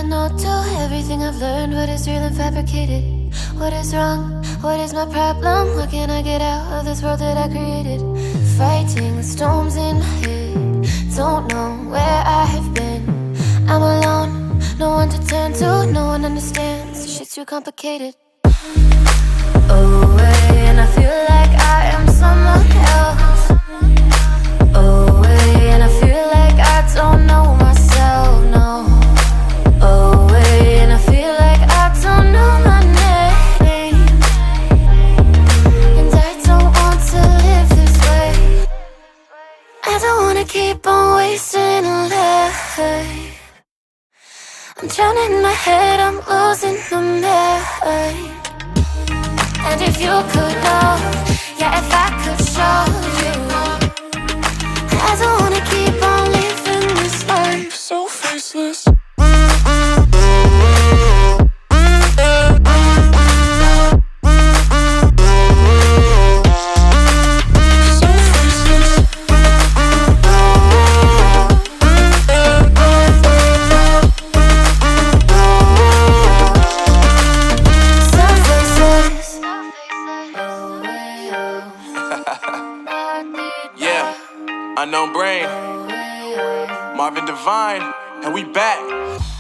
know too. Everything I've learned, what is real and fabricated. What is wrong? What is my problem? How can I get out of this world that I created? Fighting the storms in my head. Don't know where I have been. I'm alone, no one to turn to. No one understands, shit's too complicated. Away, and I feel like I am someone else. Away, and I feel like I don't know myself, no. Away, and I feel like I don't know my name. And I don't want to live this way. I don't wanna keep on wasting a life. I'm drowning in my head, I'm losing my mind. And if you could know, yeah, if I could show you, I don't wanna keep on living this life so faceless. Unknown brain, Marvin Divine, and we back.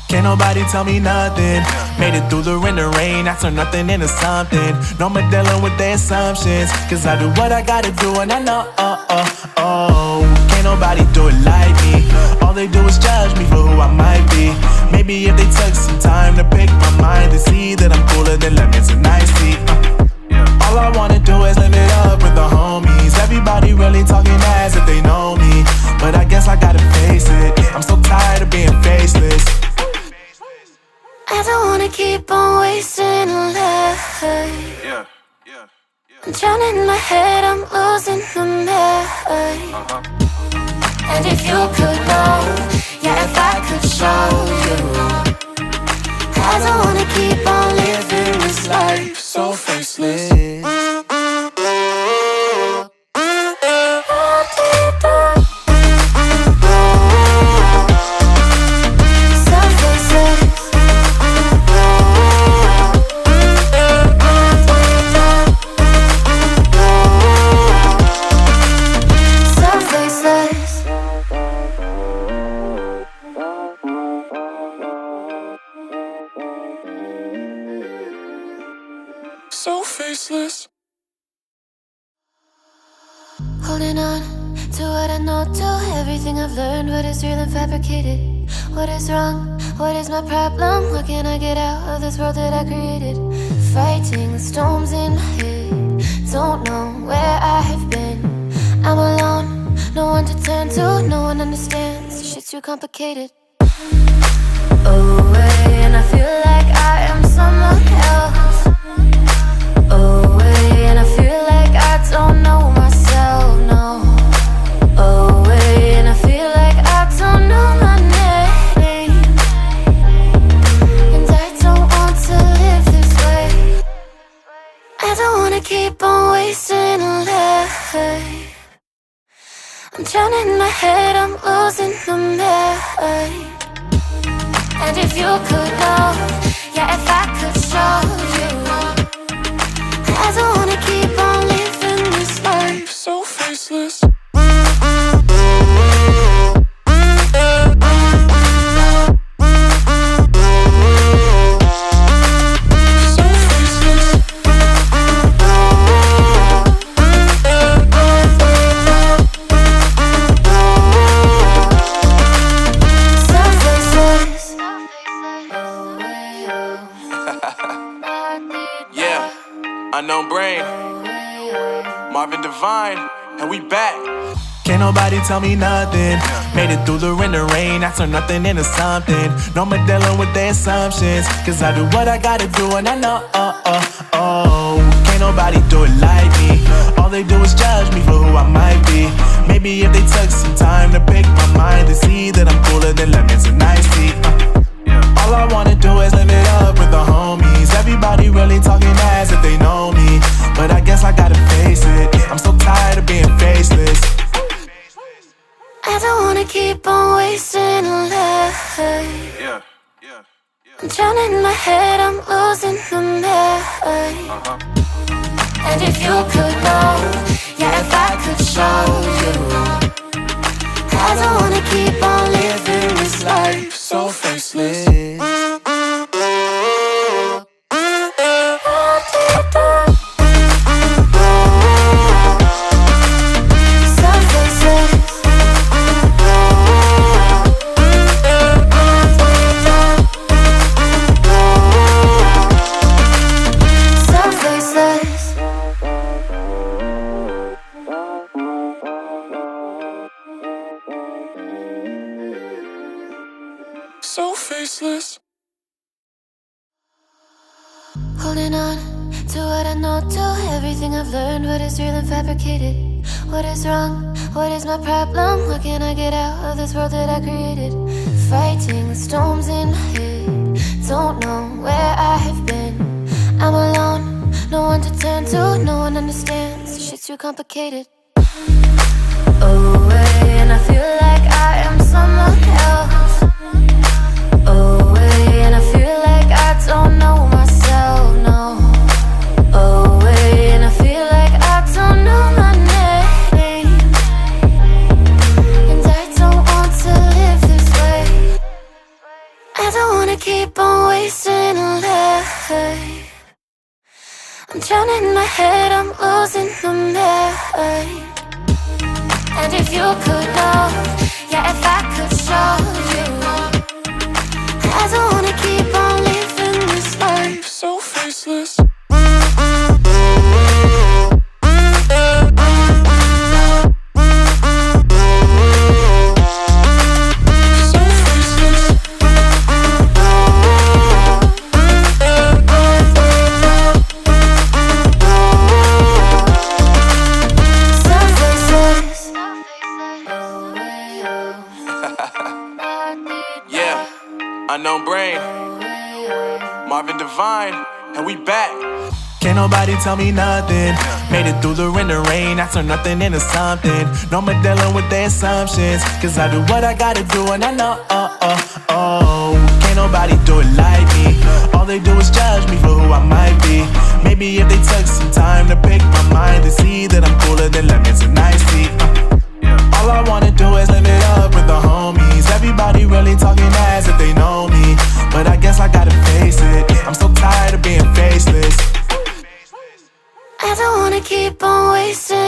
Can't nobody tell me nothing. Made it through the rain and rain, I turn nothing into something. No more dealing with their assumptions, cause I do what I gotta do and I know, can't nobody do it like me. All they do is judge me for who I might be. Maybe if they took some time to pick my mind and see that I'm cooler than lemons and iced tea. All I wanna do is live it up with the homies. Everybody really talking as if they know me, but I guess I gotta face it. I'm so tired of being faceless. I don't wanna keep on wasting a life. I'm drowning in my head, I'm losing my mind. And if you could know, yeah, if I could show you, I don't wanna keep on living this life so faceless. So faceless. Holding on to what I know too. Everything I've learned, what is real and fabricated. What is wrong? What is my problem? How can I get out of this world that I created? Fighting the storms in my head. Don't know where I have been. I'm alone, no one to turn to. No one understands, shit's too complicated. Away, and I feel like I am someone else. Away, and I feel like I don't know myself, no. Away, and I feel like I don't know my name. And I don't want to live this way. I don't wanna keep on wasting a life. I'm drowning in my head, I'm losing my mind. And if you could know, yeah, if I could show you, I don't wanna keep on living this life so faceless. Unknown brain, Marvin Divine, and we back. Can't nobody tell me nothing. Made it through the rain and rain, I turn nothing into something. No more dealing with their assumptions, cause I do what I gotta do and I know, can't nobody do it like me. All they do is judge me for who I might be. Maybe if they took some time to pick my mind and see that I'm cooler than lemons and iced tea. All I wanna do is live it up with the homies. Everybody really talking as if they know me, but I guess I gotta face it. I'm so tired of being faceless. I don't wanna keep on wasting a life. I'm drowning in my head, I'm losing the mind. And if you could know, yeah, if I could show you, I don't wanna keep on living this life so faceless. So faceless. Holding on to what I know, to everything I've learned. What is real and fabricated? What is wrong? What is my problem? How can I get out of this world that I created? Fighting the storms in my head, don't know where I have been. I'm alone, no one to turn to, no one understands. Shit's too complicated. Away, and I feel like I am someone else. Away, and I feel like I don't know myself, no. Away, and I feel like I don't know my name. And I don't want to live this way. I don't wanna keep on wasting a life. I'm drowning in my head, I'm losing the mind. And if you could know, yeah, if I could show you, I don't wanna keep on living this life So faceless. Yeah, unknown brain, Marvin Divine, and we back. Can't nobody tell me nothing. Made it through the rain and rain, I turn nothing into something. No more dealing with their assumptions, cause I do what I gotta do and I know, can't nobody do it like me. All they do is judge me for who I might be. Maybe if they took some time to pick my mind and see that I'm cooler than lemons and iced tea. All I wanna do is live it up with the homies. Everybody really talking as if they know me, but I guess I gotta face it. I'm so tired of being faceless. I don't wanna keep on wasting